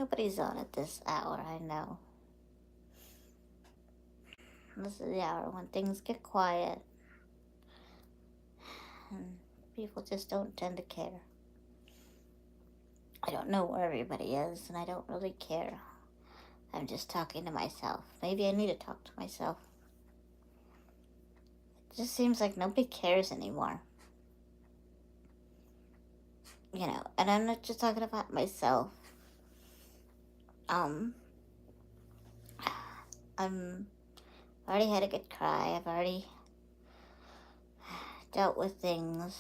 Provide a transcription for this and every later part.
Nobody's on at this hour, I know. This is the hour when things get quiet and people just don't tend to care. I don't know where everybody is, and I don't really care. I'm just talking to myself. Maybe I need to talk to myself. It just seems like nobody cares anymore. And I'm not just talking about myself. Um, I'm I've already had a good cry. I've already dealt with things,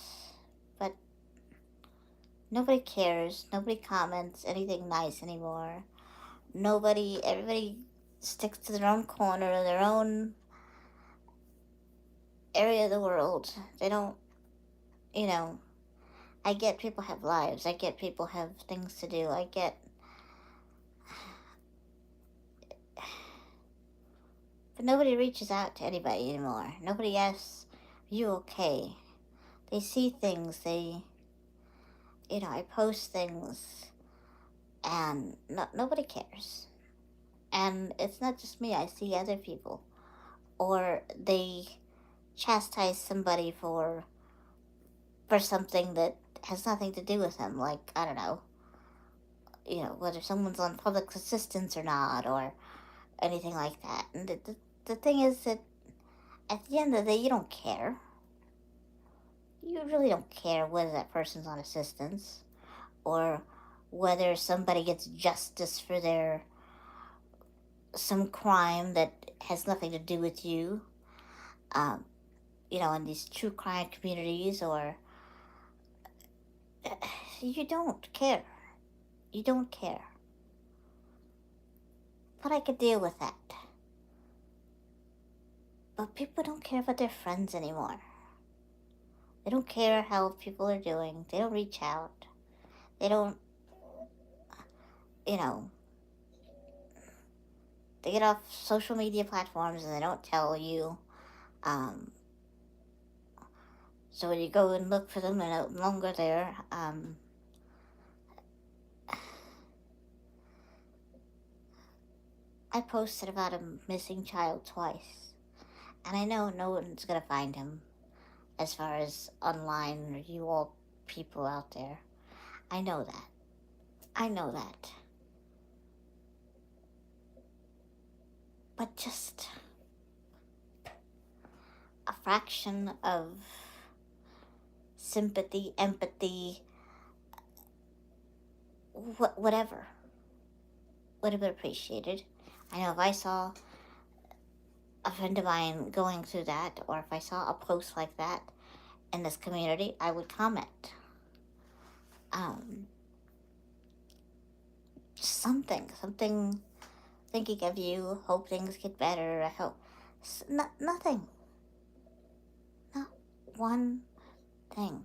but nobody cares. Nobody comments anything nice anymore. Everybody sticks to their own corner, their own area of the world. They don't, you know, I get people have lives. I get people have things to do. But nobody reaches out to anybody anymore. Nobody asks, "Are you okay?" They see things. I post things, and nobody cares. And it's not just me. I see other people, or they chastise somebody for something that has nothing to do with them. Like, I don't know, whether someone's on public assistance or not, or anything like that. And the thing is that at the end of the day, you don't care. You really don't care whether that person's on assistance, or whether somebody gets justice for some crime that has nothing to do with you. Um, in these true crime communities, or you don't care. You don't care. But I could deal with that. But people don't care about their friends anymore. They don't care how people are doing. They don't reach out. They don't, you know, they get off social media platforms and they don't tell you. Um, so when you go and look for them, they're no longer there. I posted about a missing child twice. And I know no one's going to find him as far as online, or you all people out there. I know that. I know that. But just a fraction of sympathy, empathy, whatever would have been appreciated. I know if I saw a friend of mine going through that, or if I saw a post like that in this community, I would comment. Um, something, thinking of you, hope things get better, I hope. Nothing. Not one thing.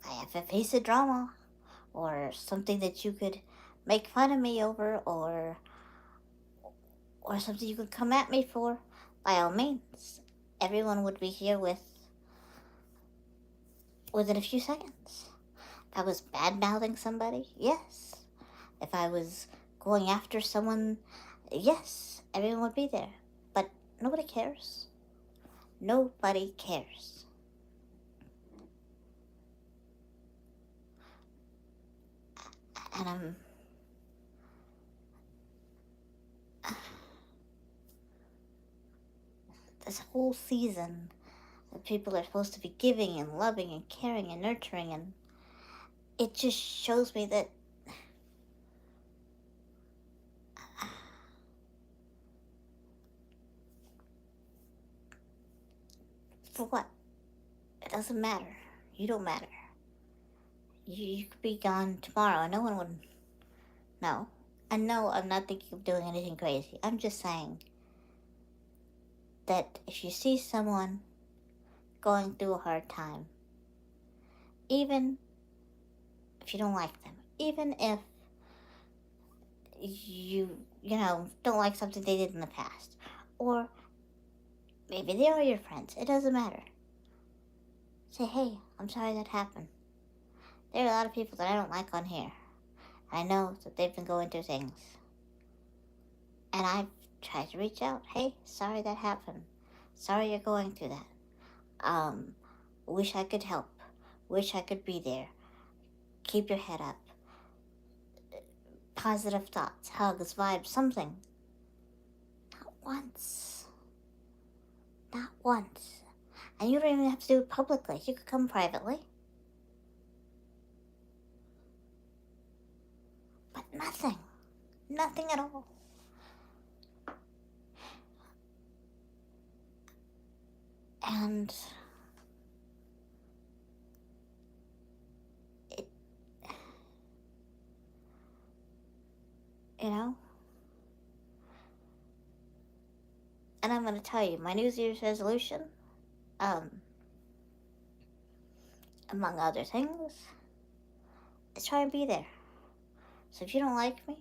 I have a face of drama, or something that you could make fun of me over, or something you could come at me for, by all means, everyone would be here within a few seconds. If I was bad mouthing somebody, yes. If I was going after someone, yes, everyone would be there. But nobody cares. Nobody cares. And this whole season that people are supposed to be giving and loving and caring and nurturing, and it just shows me that for what? It doesn't matter. You don't matter. You could be gone tomorrow and no one would know. And no, I'm not thinking of doing anything crazy. I'm just saying that if you see someone going through a hard time, even if you don't like them, even if you don't like something they did in the past, or maybe they are your friends, it doesn't matter. Say, hey, I'm sorry that happened. There are a lot of people that I don't like on here. I know that they've been going through things. And I've tried to reach out. Hey, sorry that happened. Sorry you're going through that. Um, wish I could help. Wish I could be there. Keep your head up. Positive thoughts, hugs, vibes, something. Not once. Not once. And you don't even have to do it publicly. You could come privately. But nothing. Nothing at all. And it, you know, and I'm going to tell you, my New Year's resolution, um, among other things, is try and be there. So if you don't like me,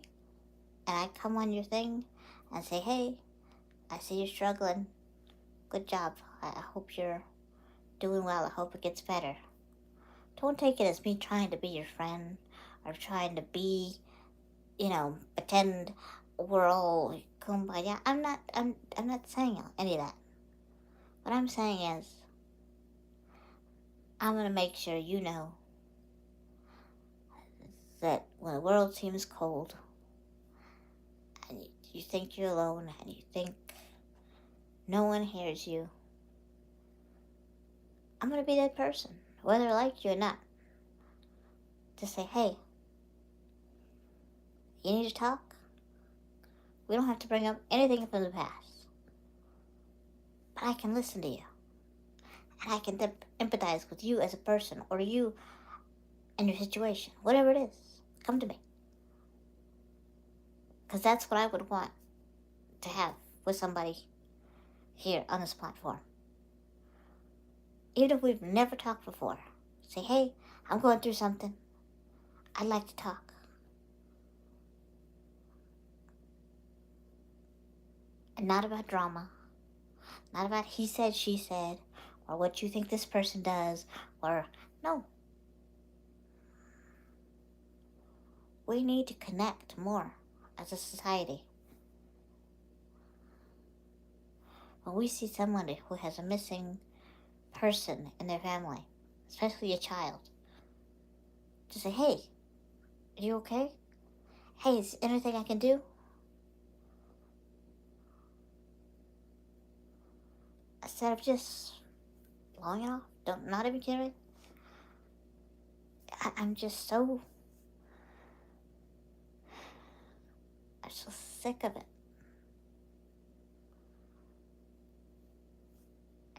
and I come on your thing and say, hey, I see you're struggling. Good job. I hope you're doing well. I hope it gets better. Don't take it as me trying to be your friend or trying to be, pretend we're all kumbaya. I'm not saying any of that. What I'm saying is, I'm going to make sure you know that when the world seems cold and you think you're alone and you think no one hears you, I'm going to be that person, whether I like you or not, to say, hey, you need to talk? We don't have to bring up anything from the past. But I can listen to you. And I can empathize with you as a person or you and your situation. Whatever it is, come to me. Because that's what I would want to have with somebody here on this platform. Even if we've never talked before, say, hey, I'm going through something. I'd like to talk. And not about drama. Not about he said, she said, or what you think this person does, or no. We need to connect more as a society. When we see someone who has a missing person in their family, especially a child, to say, hey, are you okay? Hey, is there anything I can do? Instead of just blowing it off, not even kidding. I'm so sick of it.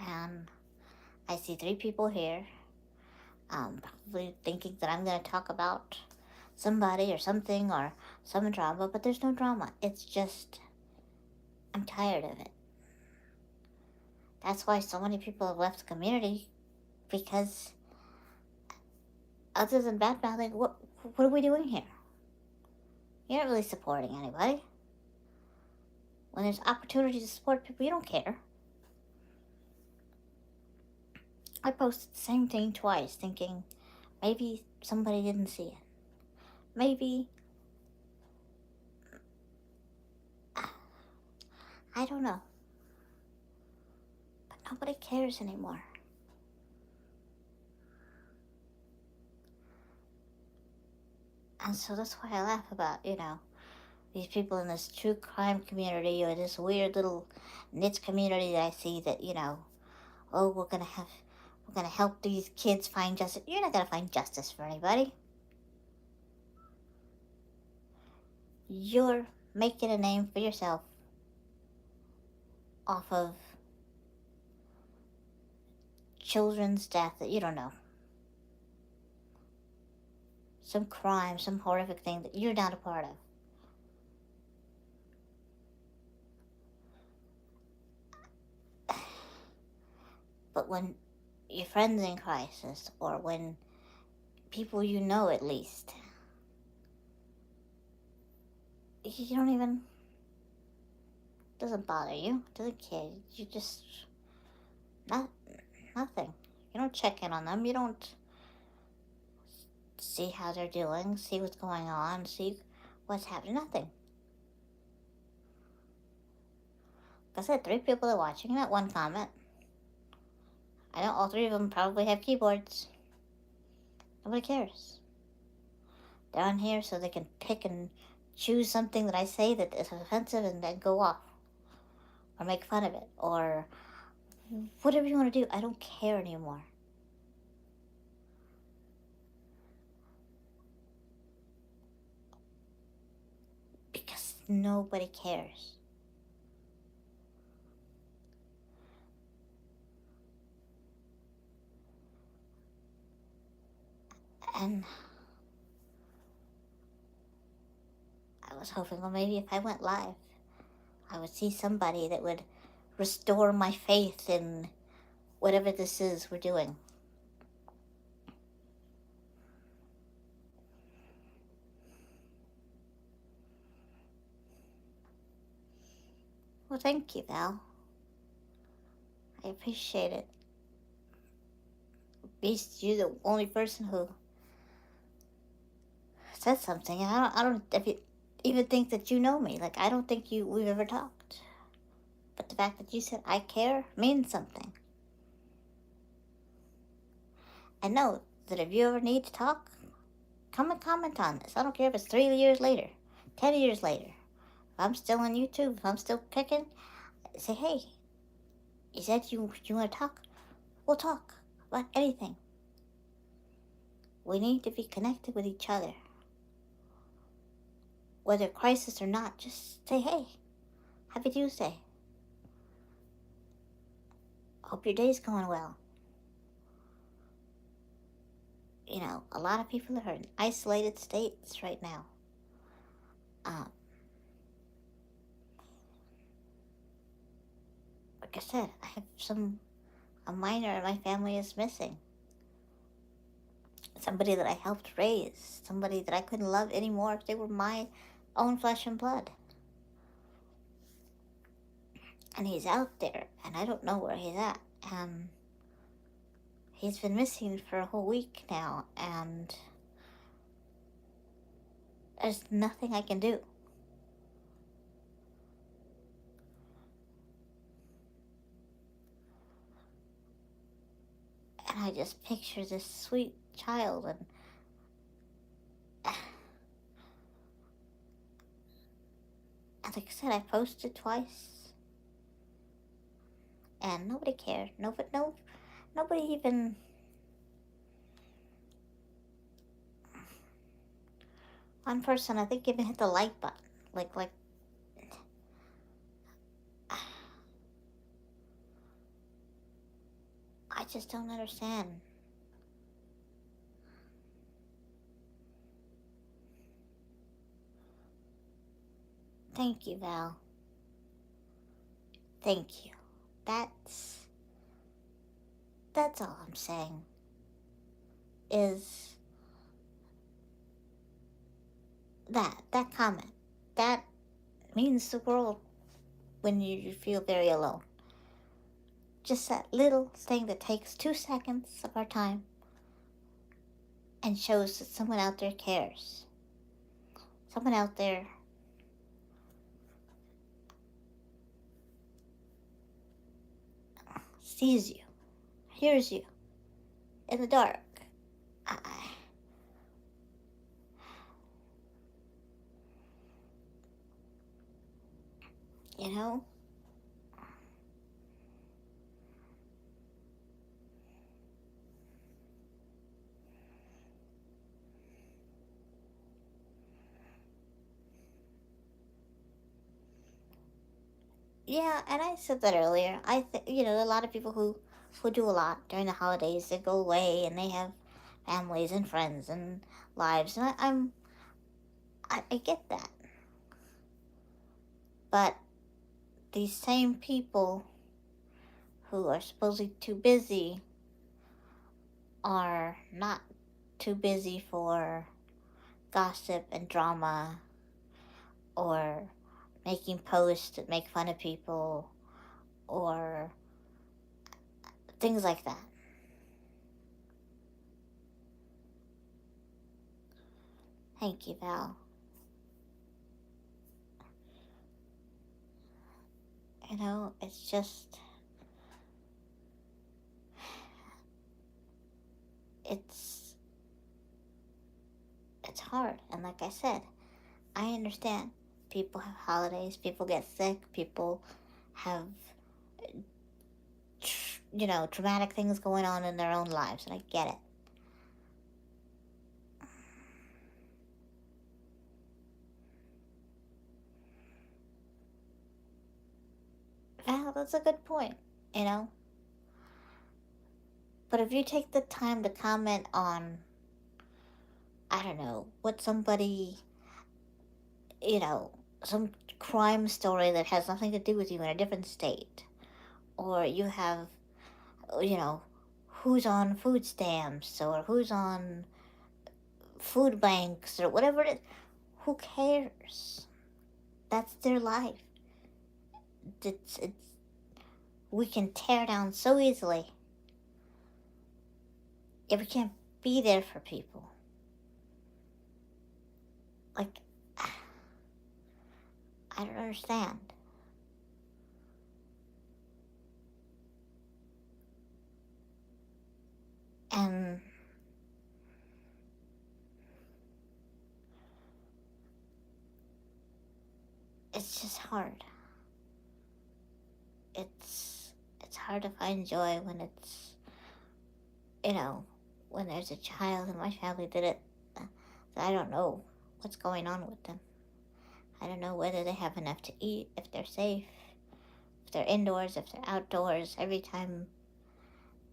And I see 3 people here, probably thinking that I'm going to talk about somebody or something or some drama, but there's no drama. It's just, I'm tired of it. That's why so many people have left the community, because other than bad-mouthing, what are we doing here? You're not really supporting anybody. When there's opportunity to support people, you don't care. I posted the same thing twice, thinking maybe somebody didn't see it. Maybe, I don't know. But nobody cares anymore. And so that's why I laugh about, these people in this true crime community or this weird little niche community that I see that, oh, we're going to help these kids find justice. You're not going to find justice for anybody. You're making a name for yourself off of children's death that you don't know. Some crime, some horrific thing that you're not a part of. But when your friends in crisis, or when people you know at least, you don't even, doesn't bother you, doesn't care. You just, nothing. You don't check in on them. You don't see how they're doing, see what's going on, see what's happening. Nothing. Like I said, 3 people are watching, not one comment. I know all 3 of them probably have keyboards. Nobody cares. They're on here so they can pick and choose something that I say that is offensive and then go off. Or make fun of it. Or whatever you want to do. I don't care anymore. Because nobody cares. And I was hoping, well, maybe if I went live, I would see somebody that would restore my faith in whatever this is we're doing. Well, thank you, Val. I appreciate it. At least you're the only person who said something. And I don't even think that you know me. Like, I don't think we've ever talked. But the fact that you said I care means something. And know that if you ever need to talk, come and comment on this. I don't care if it's 3 years later, 10 years later. If I'm still on YouTube, if I'm still kicking, say, hey, you said you want to talk? We'll talk about anything. We need to be connected with each other. Whether crisis or not, just say, hey, happy Tuesday. Hope your day's going well. You know, a lot of people are in isolated states right now. Like I said, I have a minor in my family is missing. Somebody that I helped raise. Somebody that I couldn't love anymore if they were my own flesh and blood. And he's out there, and I don't know where he's at. And he's been missing for a whole week now, and there's nothing I can do. And I just picture this sweet child, and like I said, I posted twice, and nobody cared. Nobody even. One person, I think, even hit the like button. Like. I just don't understand. Thank you, Val. Thank you. That's all I'm saying. Is that comment. That means the world when you feel very alone. Just that little thing that takes 2 seconds of our time and shows that someone out there cares. Someone out there sees you, hears you in the dark. You know? Yeah, and I said that earlier. I think, a lot of people who do a lot during the holidays. They go away and they have families and friends and lives, and I get that. But these same people who are supposedly too busy are not too busy for gossip and drama or making posts that make fun of people or things like that. Thank you, Val. It's just, it's, it's hard. And like I said, I understand. People have holidays, people get sick, people have, traumatic things going on in their own lives, and I get it. Well, that's a good point, you know? But if you take the time to comment on, I don't know, what somebody, you know, some crime story that has nothing to do with you in a different state, or you have, you know, who's on food stamps or who's on food banks or whatever it is, who cares? That's their life. It's we can tear down so easily if we can't be there for people. Like, I don't understand. And it's just hard. It's hard to find joy when it's, you know, when there's a child in my family that I don't know what's going on with them. I don't know whether they have enough to eat, if they're safe, if they're indoors, if they're outdoors. Every time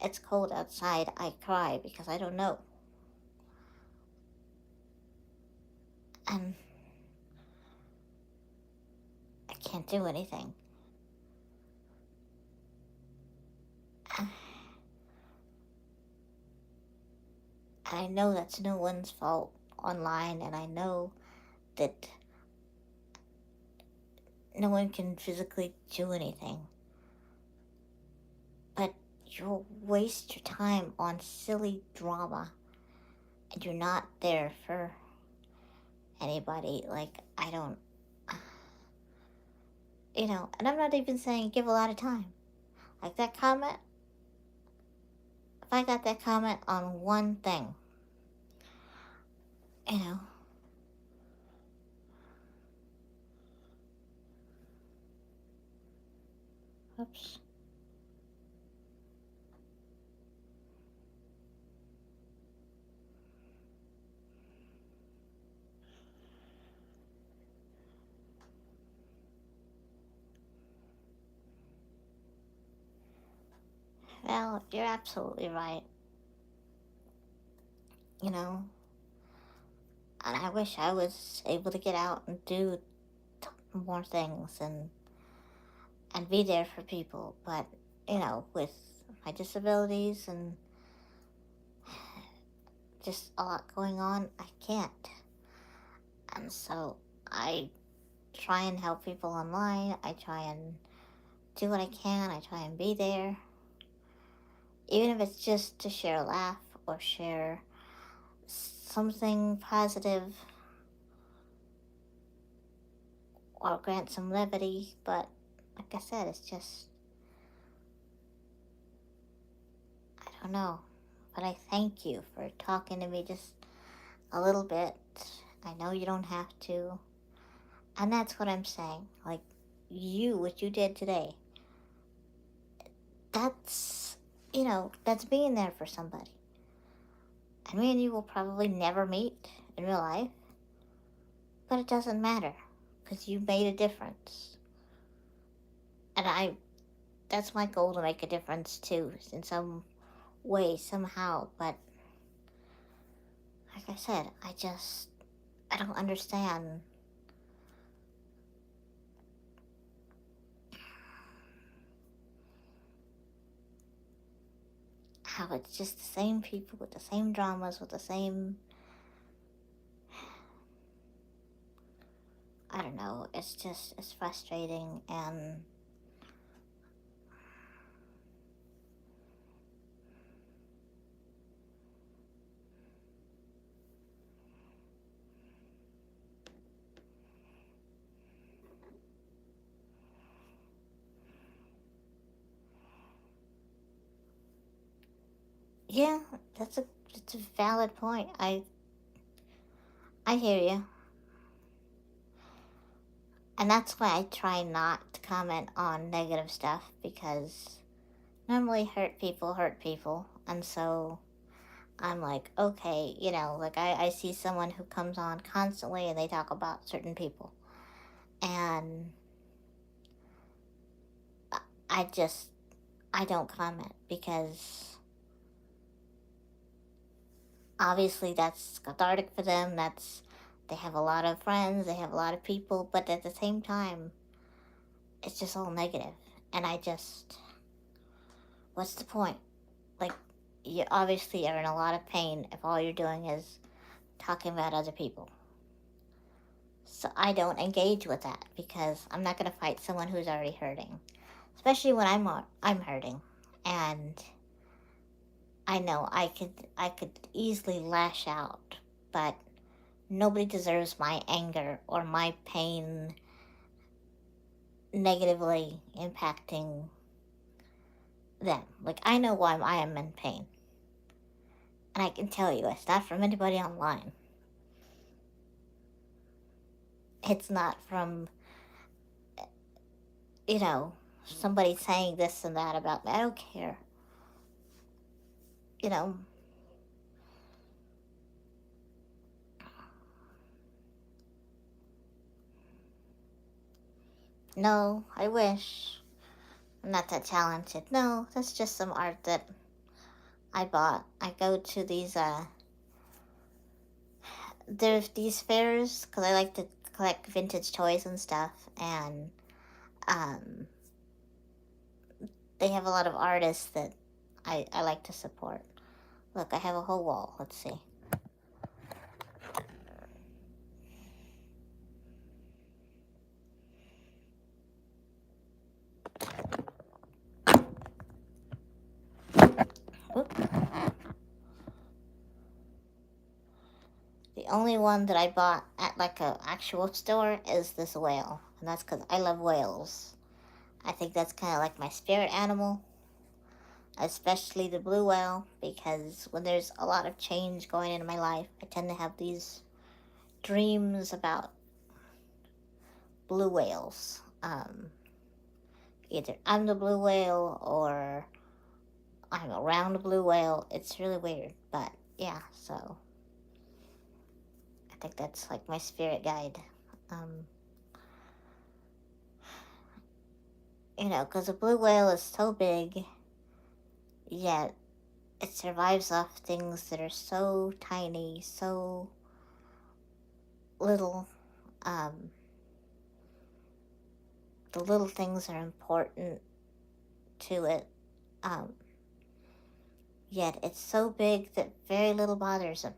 it's cold outside, I cry because I don't know. And I can't do anything. I know that's no one's fault online, and I know that no one can physically do anything. But you'll waste your time on silly drama, and you're not there for anybody. Like, I don't, and I'm not even saying give a lot of time. Like that comment, if I got that comment on one thing, you know, oops. Well, you're absolutely right. You know, and I wish I was able to get out and do more things and be there for people. But with my disabilities and just a lot going on, I can't. And so I try and help people online. I try and do what I can. I try and be there, even if it's just to share a laugh or share something positive or grant some levity. But like I said, it's just, I don't know. But I thank you for talking to me just a little bit. I know you don't have to. And that's what I'm saying. Like, what you did today, that's, that's being there for somebody. And me and you will probably never meet in real life, but it doesn't matter because you made a difference. And that's my goal, to make a difference too, in some way, somehow. But like I said, I don't understand how it's just the same people with the same dramas, with the same, I don't know, it's frustrating. And Yeah, that's a valid point. I hear you. And that's why I try not to comment on negative stuff, because normally hurt people. And so I'm like, okay, like I see someone who comes on constantly and they talk about certain people. And I I just, I don't comment, because obviously that's cathartic for them. They have a lot of friends, they have a lot of people, but at the same time, it's just all negative. And what's the point? Like, you obviously are in a lot of pain if all you're doing is talking about other people. So I don't engage with that, because I'm not going to fight someone who's already hurting, especially when I'm hurting. And I know I could easily lash out, but nobody deserves my anger or my pain negatively impacting them. Like, I know why I am in pain. And I can tell you, it's not from anybody online. It's not from, you know, somebody saying this and that about me. I don't care. You know, no, I wish. I'm not that talented. No, that's just some art that I bought. I go to there's these fairs because I like to collect vintage toys and stuff, and um, they have a lot of artists that I like to support. Look, I have a whole wall. Let's see. Oop. The only one that I bought at like a actual store is this whale, and that's because I love whales. I think that's kind of like my spirit animal, especially the blue whale, because when there's a lot of change going in my life, I tend to have these dreams about blue whales. Either I'm the blue whale or I'm around a blue whale. It's really weird, but yeah, so I think that's like my spirit guide. Um, because a blue whale is so big, yet it survives off things that are so tiny, so little. Um, the little things are important to it. Um, Yet it's so big that very little bothers him.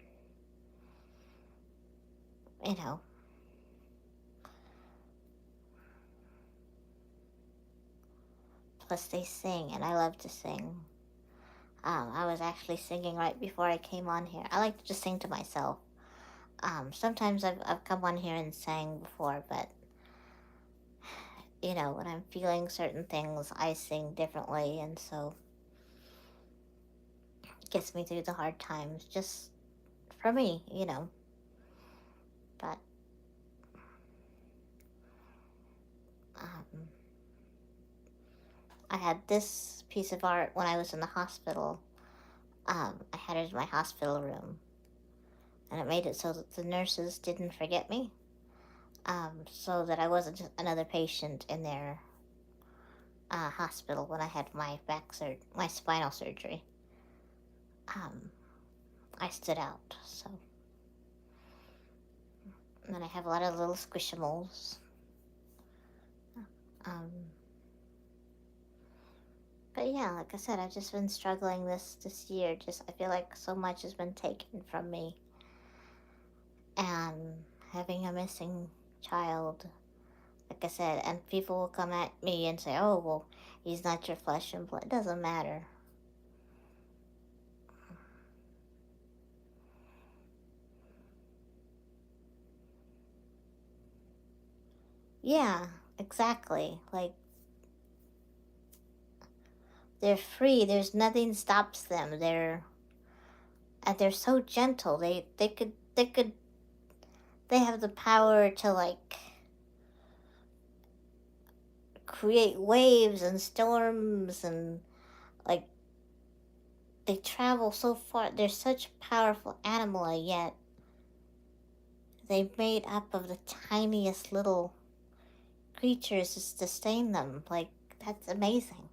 You know. Plus, they sing, and I love to sing. I was actually singing right before I came on here. I like to just sing to myself. Sometimes I've come on here and sang before, but when I'm feeling certain things, I sing differently, and so it gets me through the hard times. Just for me. But um, I had this piece of art when I was in the hospital. I had it in my hospital room, and it made it so that the nurses didn't forget me, so that I wasn't just another patient in their hospital when I had my spinal surgery. Um, I stood out, so. And then I have a lot of little squishimals. Um, but yeah, like I said, I've just been struggling this year. Just I feel like so much has been taken from me, and having a missing child, like I said, and people will come at me and say, "Oh, well, he's not your flesh and blood." It doesn't matter. Yeah, exactly. Like, they're free. There's nothing stops them. They're and they're so gentle. They have the power to like create waves and storms, and like they travel so far. They're such a powerful animal, and yet they made up of the tiniest little creatures to sustain them. Like, that's amazing.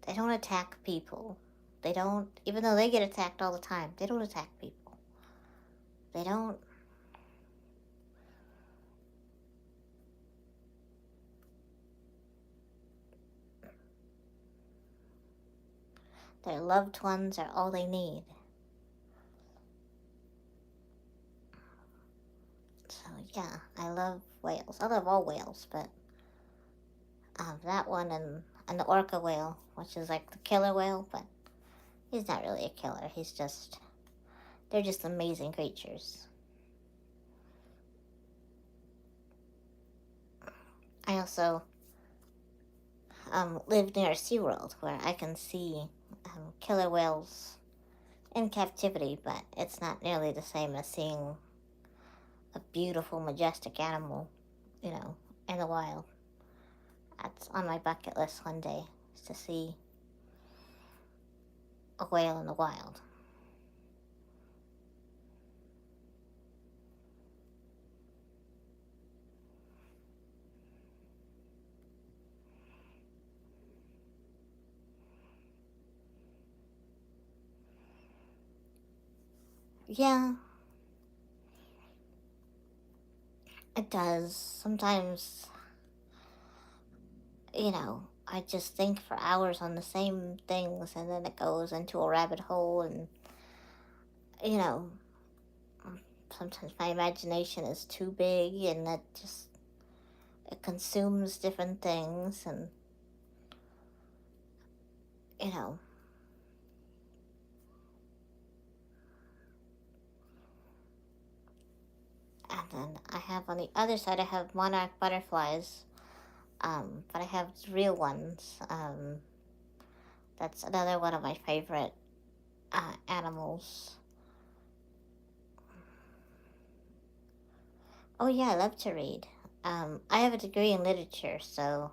They don't attack people. They don't, even though they get attacked all the time, they don't attack people. They don't. Their loved ones are all they need. So, yeah, I love whales. I love all whales, but that one and the orca whale, which is like the killer whale, but he's not really a killer. They're just amazing creatures. I also live near SeaWorld, where I can see killer whales in captivity, but it's not nearly the same as seeing a beautiful, majestic animal, in the wild. That's on my bucket list one day, is to see a whale in the wild. Yeah, it does. Sometimes, I just think for hours on the same things, and then it goes into a rabbit hole, and, you know, sometimes my imagination is too big, and it consumes different things, and, you know, and then I have on the other side, I have monarch butterflies, but I have real ones. That's another one of my favorite animals. Oh yeah, I love to read. I have a degree in literature, so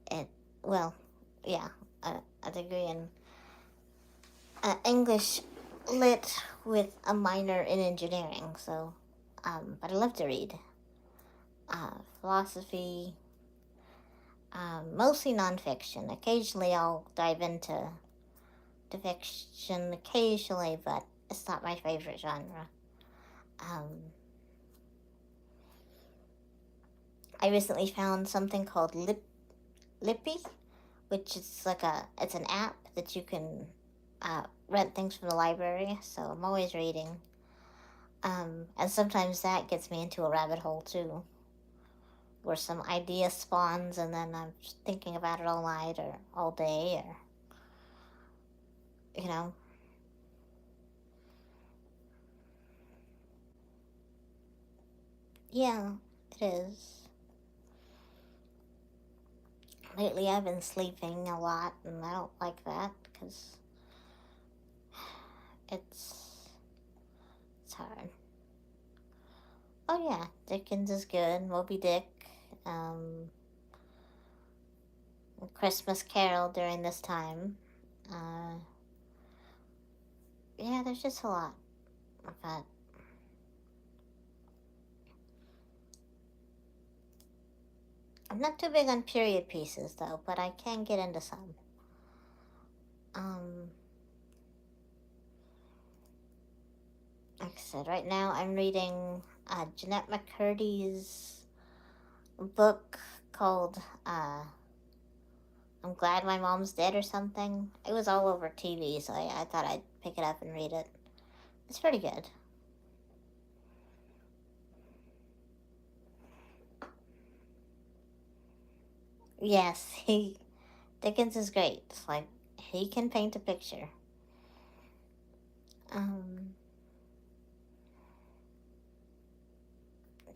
it, well, yeah, a degree in English lit with a minor in engineering. So, but I love to read. Philosophy, mostly nonfiction. Occasionally, I'll dive into fiction occasionally, but it's not my favorite genre. Um, I recently found something called Lippy, which is it's an app that you can rent things from the library. So I'm always reading, and sometimes that gets me into a rabbit hole too, where some idea spawns, and then I'm just thinking about it all night or all day, or you know, yeah, it is. Lately, I've been sleeping a lot, and I don't like that because it's it's hard. Oh yeah, Dickens is good. Moby Dick, um, Christmas Carol during this time. Uh, yeah, there's just a lot. But I'm not too big on period pieces though, but I can get into some. Um, like I said, right now I'm reading Jeanette McCurdy's book called I'm Glad My Mom's Dead or something. It was all over TV, so I thought I'd pick it up and read it. It's pretty good. Yes, Dickens is great. It's like he can paint a picture. Um,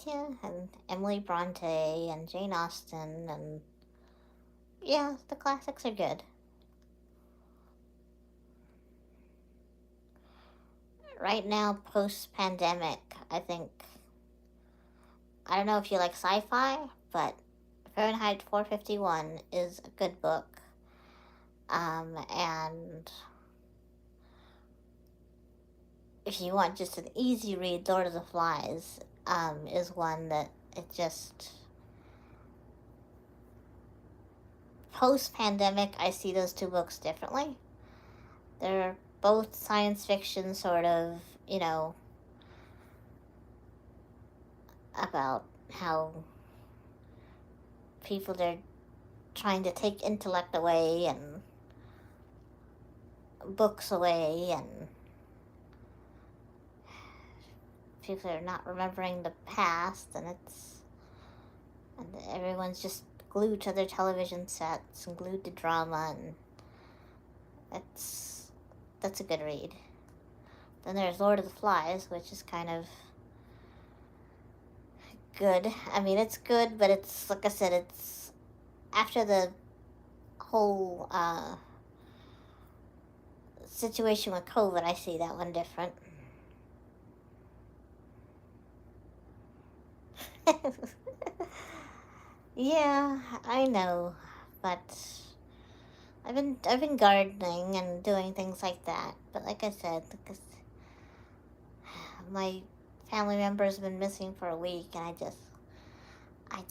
yeah, and Emily Bronte and Jane Austen, and yeah, the classics are good. right now, post-pandemic, I think, I don't know if you like sci-fi, but Fahrenheit 451 is a good book. And if you want just an easy read, Lord of the Flies is one that it just, post-pandemic, I see those two books differently. They're both science fiction, sort of, about how people are trying to take intellect away and books away, and people are not remembering the past, and everyone's just glued to their television sets and glued to drama, and that's a good read. Then there's Lord of the Flies, which is kind of good. I mean, it's good, but it's, like I said, it's after the whole situation with COVID, I see that one different. Yeah, I know, but I've been gardening and doing things like that. But like I said, because my family members have been missing for a week, and I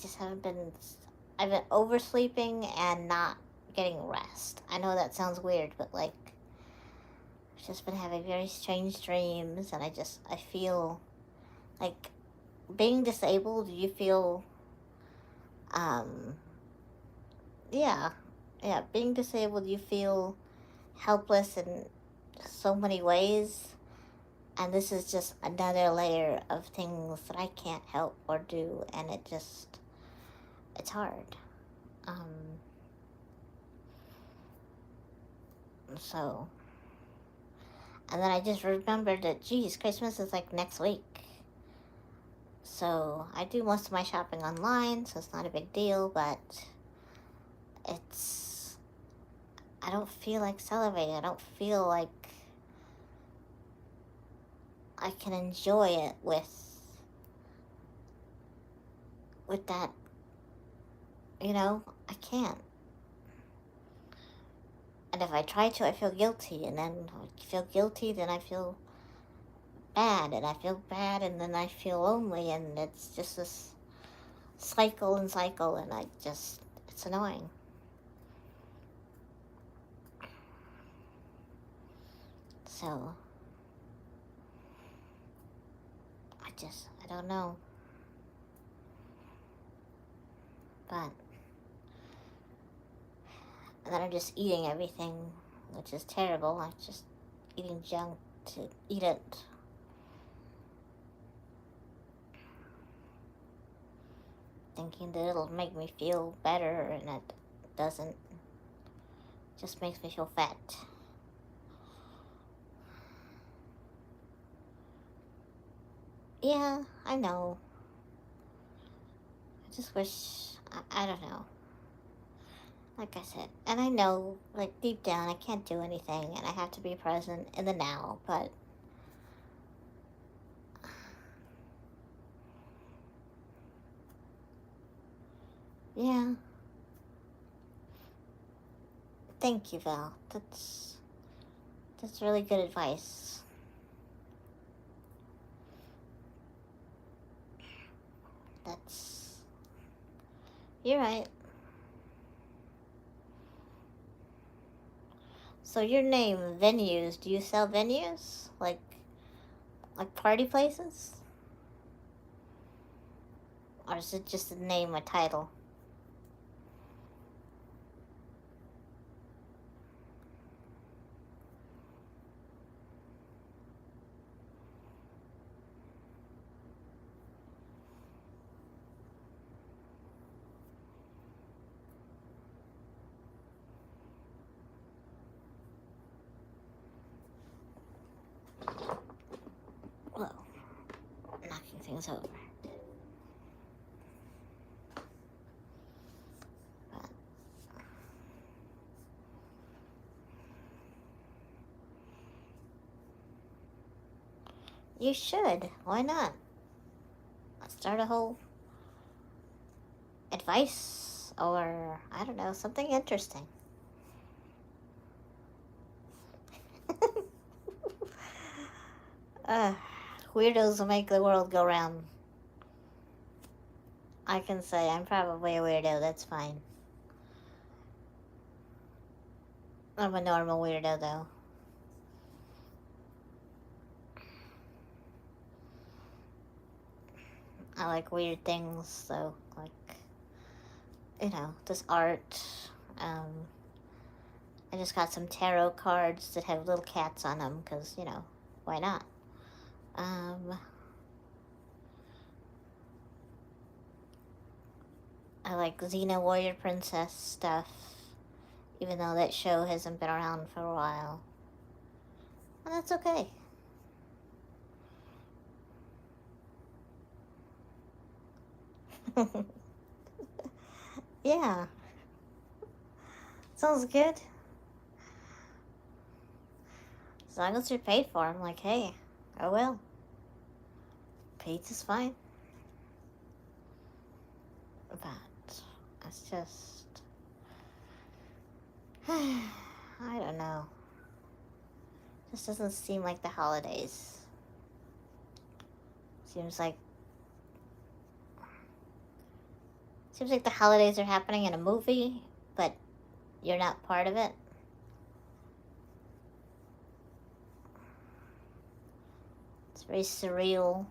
just haven't been. I've been oversleeping and not getting rest. I know that sounds weird, but like, I've just been having very strange dreams, and I feel like being disabled. You feel, um, yeah, yeah, being disabled, you feel helpless in so many ways. And this is just another layer of things that I can't help or do, and it's hard. Um, so, and then I just remembered that, geez, Christmas is like next week. So I do most of my shopping online, so it's not a big deal, but it's, I don't feel like celebrating. I don't feel like I can enjoy it with that, I can't. And if I try to, I feel guilty, and then I feel guilty, then I feel bad, and I feel bad, and then I feel lonely, and it's just this cycle and cycle, and it's annoying. So, I don't know. But, and then I'm just eating everything, which is terrible. I'm just eating junk to eat it. Thinking that it'll make me feel better, and it doesn't. It just makes me feel fat. Yeah, I know. I just wish, I don't know. Like I said, and I know, like, deep down, I can't do anything, and I have to be present in the now, but yeah. Thank you, Val. That's really good advice. That's, you're right. So your name, venues, do you sell venues? Like party places? Or is it just a name, a title? Whoa, knocking things over. But You should. Why not? Start a whole advice or, I don't know, something interesting. uh, Weirdos will make the world go round. I can say I'm probably a weirdo, that's fine. I'm a normal weirdo, though. I like weird things, so, like, this art. Um, I just got some tarot cards that have little cats on them, because, why not? I like Xena Warrior Princess stuff, even though that show hasn't been around for a while. And that's okay. Yeah. Sounds good. As long as you're paid for, I'm like, hey, oh well. Pizza's fine. But it's just... I don't know. Just doesn't seem like the holidays. Seems like the holidays are happening in a movie, but you're not part of it. It's very surreal.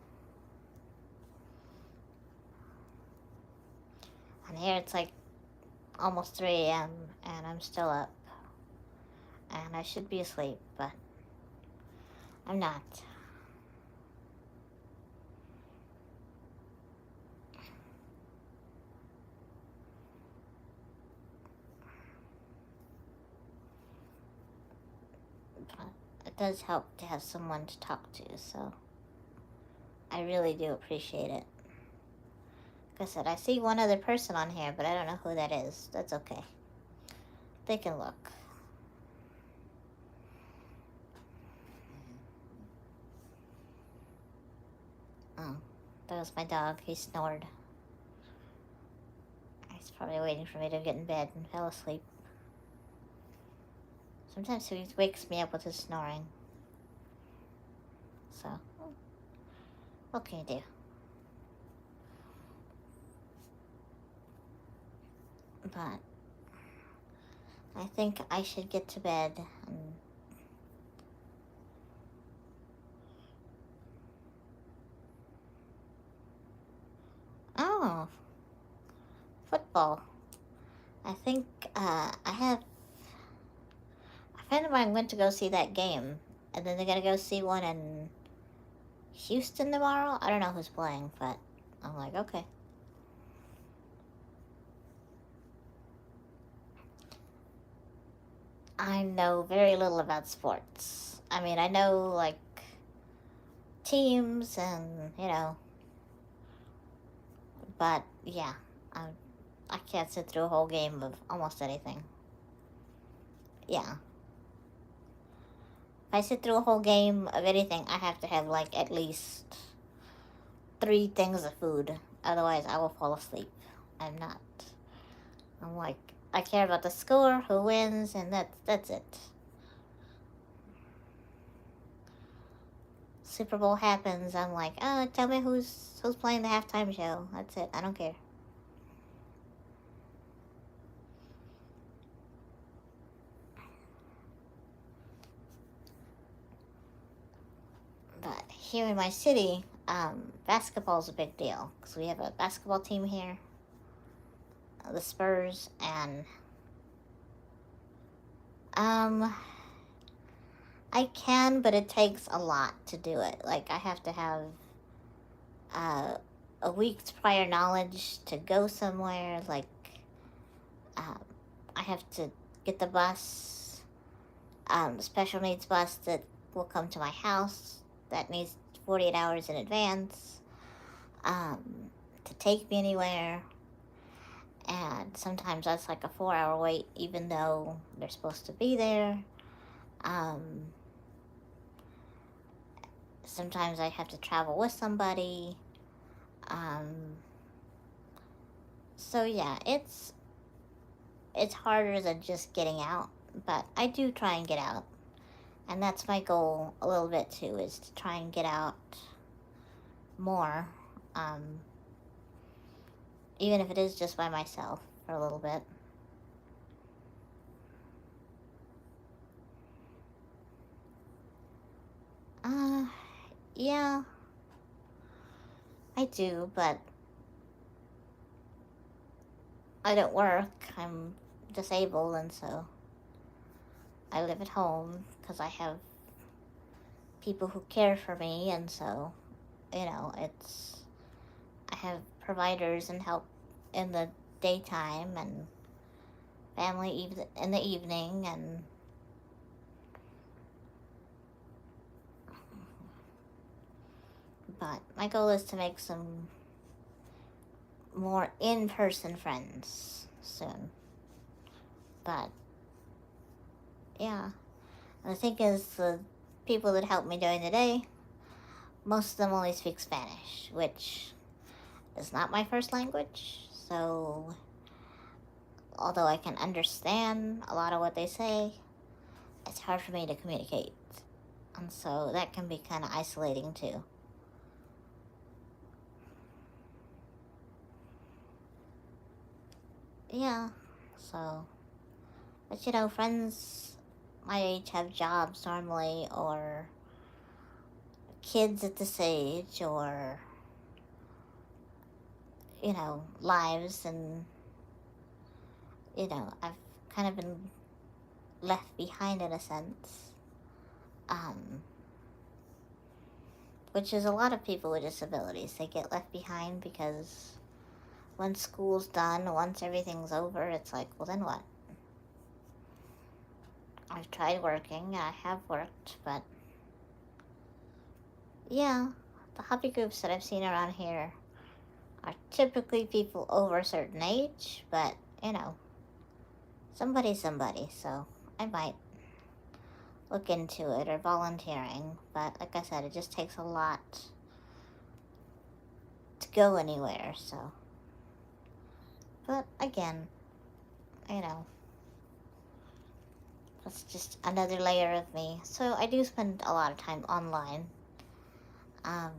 And here it's like almost 3 a.m. and I'm still up. And I should be asleep, but I'm not. But it does help to have someone to talk to, so I really do appreciate it. Like I said, I see one other person on here, but I don't know who that is. That's okay. They can look. Oh, that was my dog. He snored. He's probably waiting for me to get in bed and fell asleep. Sometimes he wakes me up with his snoring. So, what can you do? But I think I should get to bed. Oh, football. I think I have a friend of mine went to go see that game, and then they're gonna go see one in Houston tomorrow. I don't know who's playing, but I'm like, okay. I know very little about sports. I mean, I know, like, teams and, but, yeah, I can't sit through a whole game of almost anything. Yeah. If I sit through a whole game of anything, I have to have, like, at least 3 things of food. Otherwise, I will fall asleep. I'm like, I care about the score, who wins, and that's it. Super Bowl happens, I'm like, oh, tell me who's playing the halftime show. That's it. I don't care. But here in my city, basketball's a big deal because we have a basketball team here, the Spurs, and I can, but it takes a lot to do it. Like, I have to have a week's prior knowledge to go somewhere. Like, I have to get the bus, special needs bus that will come to my house. That needs 48 hours in advance to take me anywhere. And sometimes that's like a 4-hour wait, even though they're supposed to be there. Sometimes I have to travel with somebody. Um, so yeah, it's harder than just getting out, but I do try and get out. And that's my goal a little bit too, is to try and get out more. Um, even if it is just by myself for a little bit. Uh, yeah, I do, but I don't work. I'm disabled, and so I live at home because I have people who care for me, and so, it's, I have providers and help in the daytime and family in the evening, and but my goal is to make some more in-person friends soon. But yeah, and the thing is, the people that help me during the day, most of them only speak Spanish, which is not my first language. So although I can understand a lot of what they say, it's hard for me to communicate, and so that can be kind of isolating too. Yeah, so, but friends my age have jobs normally, or kids at this age, or lives, and I've kind of been left behind in a sense, um, which is a lot of people with disabilities. They get left behind because once school's done, once everything's over, it's like, well, then what? I've tried working, I have worked, but yeah, the hobby groups that I've seen around here are typically people over a certain age, but somebody's somebody, so I might look into it, or volunteering, but like I said, it just takes a lot to go anywhere, so. But again, you know, that's just another layer of me. So I do spend a lot of time online. Um,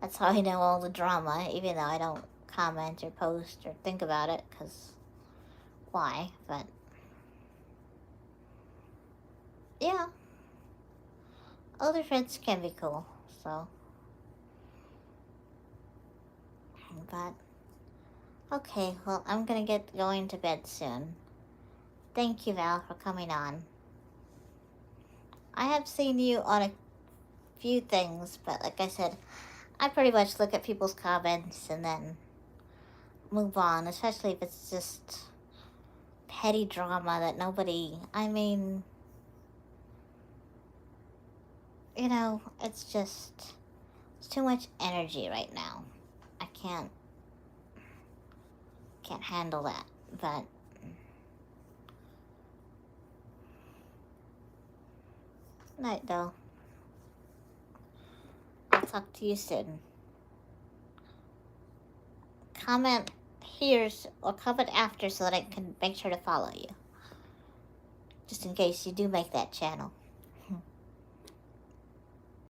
that's how I know all the drama, even though I don't comment or post or think about it, because why? But yeah, older friends can be cool, so. But okay, well, I'm gonna get going to bed soon. Thank you, Val, for coming on. I have seen you on a few things, but like I said, I pretty much look at people's comments and then move on, especially if it's just petty drama that nobody, I mean, it's too much energy right now. I can't handle that. But night though. I'll talk to you soon. Comment here or comment after so that I can make sure to follow you. Just in case you do make that channel.